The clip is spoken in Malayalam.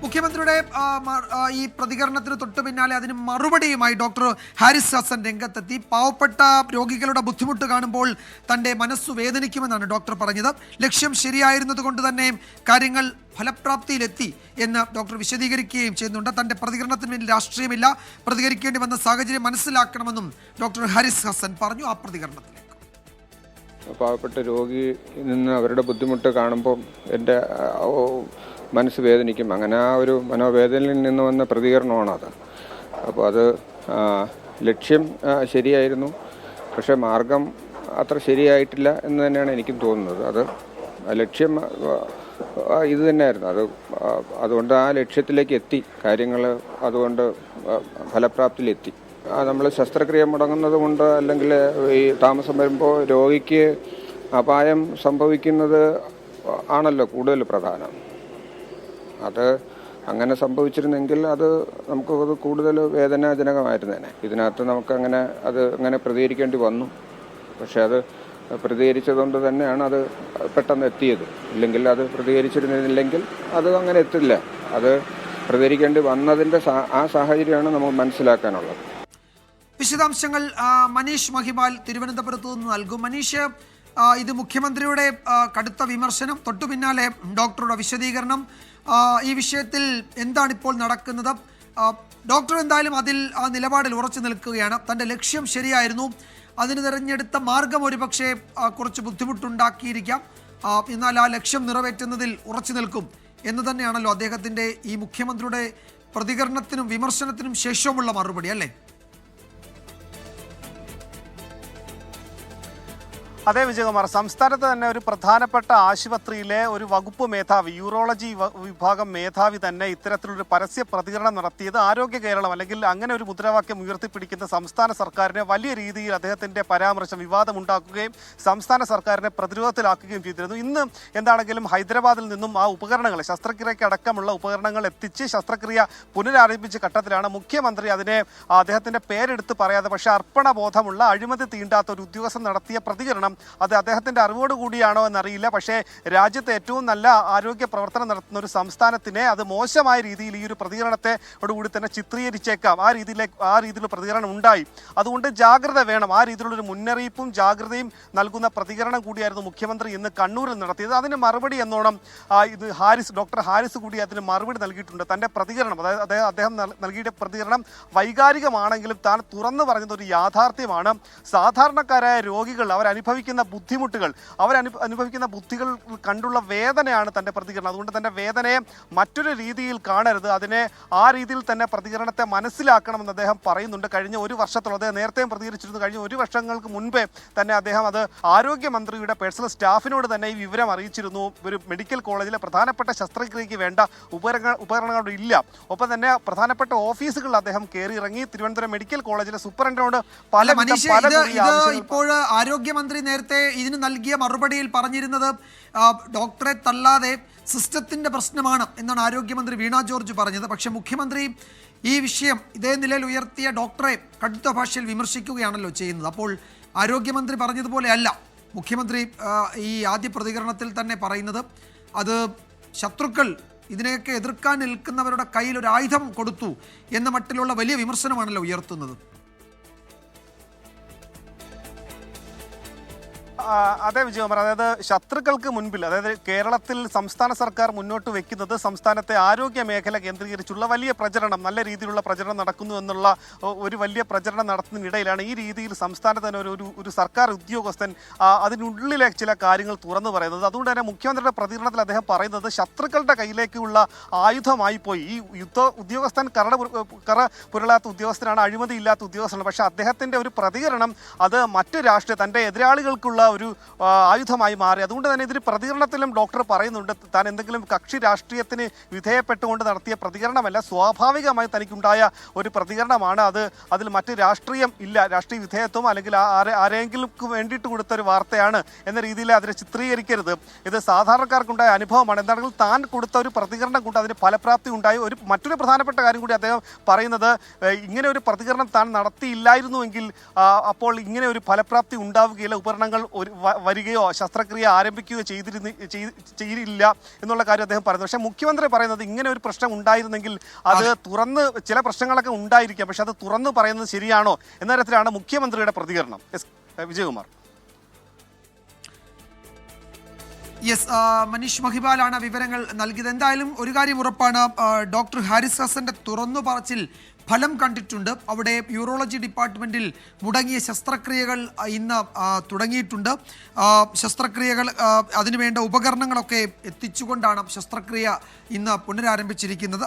മുഖ്യമന്ത്രിയുടെ ഈ പ്രതികരണത്തിന് തൊട്ടു പിന്നാലെ അതിന് മറുപടിയുമായി ഡോക്ടർ ഹാരിസ് ഹസൻ രംഗത്തെത്തി. പാവപ്പെട്ട രോഗികളുടെ ബുദ്ധിമുട്ട് കാണുമ്പോൾ തൻ്റെ മനസ്സു വേദനിക്കുമെന്നാണ് ഡോക്ടർ പറഞ്ഞത്. ലക്ഷ്യം ശരിയായിരുന്നത് കൊണ്ട് തന്നെ കാര്യങ്ങൾ ഫലപ്രാപ്തിയിലെത്തി എന്ന് ഡോക്ടർ വിശദീകരിക്കുകയും ചെയ്യുന്നുണ്ട്. തൻ്റെ പ്രതികരണത്തിന് വേണ്ടി രാഷ്ട്രീയമില്ല, പ്രതികരിക്കേണ്ടി വന്ന സാഹചര്യം മനസ്സിലാക്കണമെന്നും ഡോക്ടർ ഹാരിസ് ഹസൻ പറഞ്ഞു. ആ പ്രതികരണത്തിലേക്ക് പാവപ്പെട്ട രോഗി നിന്ന് അവരുടെ ബുദ്ധിമുട്ട് കാണുമ്പോൾ എൻ്റെ മനസ്സ് വേദനിക്കും. അങ്ങനെ ആ ഒരു മനോവേദനയിൽ നിന്ന് വന്ന പ്രതികരണമാണത്. അപ്പോൾ അത് ലക്ഷ്യം ശരിയായിരുന്നു, പക്ഷേ മാർഗം അത്ര ശരിയായിട്ടില്ല എന്ന് തന്നെയാണ് എനിക്കും തോന്നുന്നത്. അത് ലക്ഷ്യം ഇത് തന്നെയായിരുന്നു. അതുകൊണ്ട് ആ ലക്ഷ്യത്തിലേക്ക് എത്തി, കാര്യങ്ങൾ അതുകൊണ്ട് ഫലപ്രാപ്തിയിലെത്തി. നമ്മൾ ശസ്ത്രക്രിയ മുടങ്ങുന്നത് കൊണ്ട് അല്ലെങ്കിൽ ഈ താമസം വരുമ്പോൾ രോഗിക്ക് അപായം സംഭവിക്കുന്നത് ആണല്ലോ കൂടുതൽ പ്രധാനം. അത് അങ്ങനെ സംഭവിച്ചിരുന്നെങ്കിൽ നമുക്കത് കൂടുതൽ വേദനാജനകമായിരുന്നേനെ. ഇതിനകത്ത് അങ്ങനെ പ്രതികരിക്കേണ്ടി വന്നു. പക്ഷെ അത് പ്രതികരിച്ചതുകൊണ്ട് തന്നെയാണ് അത് പെട്ടെന്ന് എത്തിയത്. ഇല്ലെങ്കിൽ അത് പ്രതികരിച്ചിരുന്നില്ലെങ്കിൽ അത് അങ്ങനെ എത്തില്ല. അത് പ്രതികരിക്കേണ്ടി വന്നതിൻ്റെ ആ സാഹചര്യമാണ് നമുക്ക് മനസ്സിലാക്കാനുള്ളത്. വിശദാംശങ്ങൾ മനീഷ് മഹിബാൽ തിരുവനന്തപുരത്ത് നിന്ന് നൽകും. മനീഷ്, ഇത് മുഖ്യമന്ത്രിയുടെ കടുത്ത വിമർശനം, തൊട്ടു പിന്നാലെ ഡോക്ടറുടെ വിശദീകരണം, ഈ വിഷയത്തിൽ എന്താണ് ഇപ്പോൾ നടക്കുന്നത്? ഡോക്ടർ എന്തായാലും ആ നിലപാടിൽ ഉറച്ചു നിൽക്കുകയാണ്. തൻ്റെ ലക്ഷ്യം ശരിയായിരുന്നു, അതിന് തിരഞ്ഞെടുത്ത മാർഗം ഒരുപക്ഷെ കുറച്ച് ബുദ്ധിമുട്ടുണ്ടാക്കിയിരിക്കാം, എന്നാൽ ആ ലക്ഷ്യം നിറവേറ്റുന്നതിൽ ഉറച്ചു നിൽക്കും എന്ന് തന്നെയാണല്ലോ അദ്ദേഹത്തിൻ്റെ ഈ മുഖ്യമന്ത്രിയുടെ പ്രതികരണത്തിനും വിമർശനത്തിനും ശേഷമുള്ള മറുപടി, അല്ലേ? അതെ വിജയകുമാർ, സംസ്ഥാനത്ത് തന്നെ ഒരു പ്രധാനപ്പെട്ട ആശുപത്രിയിലെ ഒരു വകുപ്പ് മേധാവി, യൂറോളജി വിഭാഗം മേധാവി തന്നെ ഇത്തരത്തിലൊരു പരസ്യ പ്രതികരണം നടത്തിയത് ആരോഗ്യ കേരളം അല്ലെങ്കിൽ അങ്ങനെ ഒരു മുദ്രാവാക്യം ഉയർത്തിപ്പിടിക്കുന്ന സംസ്ഥാന സർക്കാരിനെ വലിയ രീതിയിൽ അദ്ദേഹത്തിൻ്റെ പരാമർശം വിവാദമുണ്ടാക്കുകയും സംസ്ഥാന സർക്കാരിനെ പ്രതിരോധത്തിലാക്കുകയും ചെയ്തിരുന്നു. ഇന്ന് എന്താണെങ്കിലും ഹൈദരാബാദിൽ നിന്നും ആ ഉപകരണങ്ങൾ, ശസ്ത്രക്രിയയ്ക്ക് അടക്കമുള്ള ഉപകരണങ്ങൾ എത്തിച്ച് ശസ്ത്രക്രിയ പുനരാരംഭിച്ച ഘട്ടത്തിലാണ് മുഖ്യമന്ത്രി അതിനെ അദ്ദേഹത്തിൻ്റെ പേരെടുത്ത് പറയാതെ പക്ഷേ അർപ്പണബോധമുള്ള അഴിമതി തീണ്ടാത്ത ഒരു ഉദ്യോഗസ്ഥൻ നടത്തിയ പ്രതികരണം അത് അദ്ദേഹത്തിൻ്റെ അറിവോടുകൂടിയാണോ എന്നറിയില്ല. പക്ഷേ രാജ്യത്തെ ഏറ്റവും നല്ല ആരോഗ്യ പ്രവർത്തനം നടത്തുന്ന ഒരു സംസ്ഥാനത്തിനെ അത് മോശമായ രീതിയിൽ ഈ ഒരു പ്രതികരണത്തോടുകൂടി തന്നെ ചിത്രീകരിച്ചേക്കാം. ആ രീതിയിൽ പ്രതികരണം ഉണ്ടായി. അതുകൊണ്ട് ജാഗ്രത വേണം. ആ രീതിയിലുള്ളൊരു മുന്നറിയിപ്പും ജാഗ്രതയും നൽകുന്ന പ്രതികരണം കൂടിയായിരുന്നു മുഖ്യമന്ത്രി ഇന്ന് കണ്ണൂരിൽ നടത്തിയത്. അതിന് മറുപടി എന്നോണം ഡോക്ടർ ഹാരിസ് കൂടി അതിന് മറുപടി നൽകിയിട്ടുണ്ട്. തൻ്റെ പ്രതികരണം, അതായത് അദ്ദേഹം നൽകിയ പ്രതികരണം വൈകാരികമാണെങ്കിലും താൻ തുറന്നു പറഞ്ഞത് ഒരു യാഥാർത്ഥ്യമാണ്. സാധാരണക്കാരായ രോഗികൾ അവരനുഭവിക്കുന്ന ബുദ്ധിമുട്ടുകൾ, അവരനുഭവിക്കുന്ന ബുദ്ധികൾ കണ്ടുള്ള വേദനയാണ് തൻ്റെ പ്രതികരണം. അതുകൊണ്ട് തൻ്റെ വേദനയെ മറ്റൊരു രീതിയിൽ കാണരുത്, അതിനെ ആ രീതിയിൽ തന്നെ പ്രതികരണത്തെ മനസ്സിലാക്കണമെന്ന് അദ്ദേഹം പറയുന്നുണ്ട്. കഴിഞ്ഞ ഒരു വർഷത്തോളം അദ്ദേഹം നേരത്തെയും പ്രതികരിച്ചിരുന്നു. കഴിഞ്ഞ ഒരു വർഷങ്ങൾക്ക് മുൻപേ തന്നെ അദ്ദേഹം അത് ആരോഗ്യമന്ത്രിയുടെ പേഴ്സണൽ സ്റ്റാഫിനോട് തന്നെ ഈ വിവരം അറിയിച്ചിരുന്നു. ഒരു മെഡിക്കൽ കോളേജിലെ പ്രധാനപ്പെട്ട ശസ്ത്രക്രിയയ്ക്ക് വേണ്ട ഉപകരണങ്ങൾ ഇല്ല. ഒപ്പം തന്നെ പ്രധാനപ്പെട്ട ഓഫീസുകളിൽ അദ്ദേഹം കയറിയിറങ്ങി. തിരുവനന്തപുരം മെഡിക്കൽ കോളേജിലെ സൂപ്രണ്ടിനോട് ഇപ്പോൾ ആരോഗ്യമന്ത്രി നേരത്തെ ഇതിന് നൽകിയ മറുപടിയിൽ പറഞ്ഞിരുന്നത് ഡോക്ടറെ തള്ളാതെ സിസ്റ്റത്തിന്റെ പ്രശ്നമാണ് എന്നാണ് ആരോഗ്യമന്ത്രി വീണ ജോർജ് പറഞ്ഞത്. പക്ഷെ മുഖ്യമന്ത്രി ഈ വിഷയം ഇതേ നിലയിൽ ഉയർത്തിയ ഡോക്ടറെ കടുത്ത ഭാഷയിൽ വിമർശിക്കുകയാണല്ലോ ചെയ്യുന്നത്. അപ്പോൾ ആരോഗ്യമന്ത്രി പറഞ്ഞതുപോലെ അല്ല മുഖ്യമന്ത്രി ഈ ആദ്യ പ്രതികരണത്തിൽ തന്നെ പറയുന്നത്. അത് ശത്രുക്കൾ, ഇതിനെയൊക്കെ എതിർക്കാൻ നിൽക്കുന്നവരുടെ കയ്യിൽ ഒരു ആയുധം കൊടുത്തു എന്ന മട്ടിലുള്ള വലിയ വിമർശനമാണല്ലോ ഉയർത്തുന്നത്. അതെ വിജയകുമാർ, അതായത് ശത്രുക്കൾക്ക് മുൻപിൽ, അതായത് കേരളത്തിൽ സംസ്ഥാന സർക്കാർ മുന്നോട്ട് വെക്കുന്നത് സംസ്ഥാനത്തെ ആരോഗ്യ മേഖല കേന്ദ്രീകരിച്ചുള്ള വലിയ പ്രചരണം, നല്ല രീതിയിലുള്ള പ്രചരണം നടക്കുന്നു എന്നുള്ള ഒരു വലിയ പ്രചരണം നടത്തുന്നതിനിടയിലാണ് ഈ രീതിയിൽ സംസ്ഥാനത്ത് തന്നെ ഒരു സർക്കാർ ഉദ്യോഗസ്ഥൻ അതിനുള്ളിലെ ചില കാര്യങ്ങൾ തുറന്നു പറയുന്നത്. അതുകൊണ്ട് തന്നെ മുഖ്യമന്ത്രിയുടെ പ്രതികരണത്തിൽ അദ്ദേഹം പറയുന്നത് ശത്രുക്കളുടെ കയ്യിലേക്കുള്ള ആയുധമായി പോയി. ഈ ഉദ്യോഗസ്ഥൻ കറ പുരളാത്ത ഉദ്യോഗസ്ഥനാണ്, അഴിമതിയില്ലാത്ത ഉദ്യോഗസ്ഥനാണ്. പക്ഷേ അദ്ദേഹത്തിൻ്റെ ഒരു പ്രതികരണം അത് മറ്റു തൻ്റെ എതിരാളികൾക്കുള്ള ഒരു ആയുധമായി മാറി. അതുകൊണ്ട് തന്നെ ഇതിന് പ്രതികരണത്തിലും ഡോക്ടർ പറയുന്നുണ്ട്, താൻ എന്തെങ്കിലും കക്ഷി രാഷ്ട്രീയത്തിന് വിധേയപ്പെട്ടുകൊണ്ട് നടത്തിയ പ്രതികരണമല്ല, സ്വാഭാവികമായി തനിക്കുണ്ടായ ഒരു പ്രതികരണമാണ്. അതിൽ മറ്റ് രാഷ്ട്രീയം ഇല്ല, രാഷ്ട്രീയ വിധേയത്വം അല്ലെങ്കിൽ ആരെങ്കിലും വേണ്ടിയിട്ട് കൊടുത്തൊരു വാർത്തയാണ് എന്ന രീതിയിൽ അതിനെ ചിത്രീകരിക്കരുത്. ഇത് സാധാരണക്കാർക്കുണ്ടായ അനുഭവമാണ്. എന്താണെങ്കിലും താൻ കൊടുത്ത ഒരു പ്രതികരണം കൊണ്ട് അതിന് ഫലപ്രാപ്തി ഉണ്ടായി. മറ്റൊരു പ്രധാനപ്പെട്ട കാര്യം കൂടി അദ്ദേഹം പറയുന്നത്, ഇങ്ങനെ ഒരു പ്രതികരണം താൻ നടത്തിയില്ലായിരുന്നുവെങ്കിൽ അപ്പോൾ ഇങ്ങനെ ഒരു ഫലപ്രാപ്തി ഉണ്ടാവുകയില്ല, ഉപകരണങ്ങൾ വരികയോ ശസ്ത്രക്രിയ ആരംഭിക്കുകയോ ചെയ്തില്ല എന്നുള്ള കാര്യം അദ്ദേഹം പറയുന്നു. പക്ഷേ മുഖ്യമന്ത്രി പറയുന്നത് ഇങ്ങനെ ഒരു പ്രശ്നം ഉണ്ടായിരുന്നെങ്കിൽ അത് തുറന്ന്, ചില പ്രശ്നങ്ങളൊക്കെ ഉണ്ടായിരിക്കാം, പക്ഷെ അത് തുറന്ന് പറയുന്നത് ശരിയാണോ എന്ന തരത്തിലാണ് മുഖ്യമന്ത്രിയുടെ പ്രതികരണം. വിജയകുമാർ. യെസ്, മനീഷ് മഹിപാലാണ് വിവരങ്ങൾ നൽകിയത്. എന്തായാലും ഒരു കാര്യം ഉറപ്പാണ്, ഡോക്ടർ ഹാരിസ് ഹസന്റെ തുറന്നു പറച്ചിൽ ഫലം കണ്ടിട്ടുണ്ട്. അവിടെ യൂറോളജി ഡിപ്പാർട്ട്മെന്റിൽ മുടങ്ങിയ ശസ്ത്രക്രിയകൾ ഇന്ന് തുടങ്ങിയിട്ടുണ്ട്. ശസ്ത്രക്രിയകൾ അതിനുവേണ്ട ഉപകരണങ്ങളൊക്കെ എത്തിച്ചുകൊണ്ടാണ് ശസ്ത്രക്രിയ ഇന്ന് പുനരാരംഭിച്ചിരിക്കുന്നത്.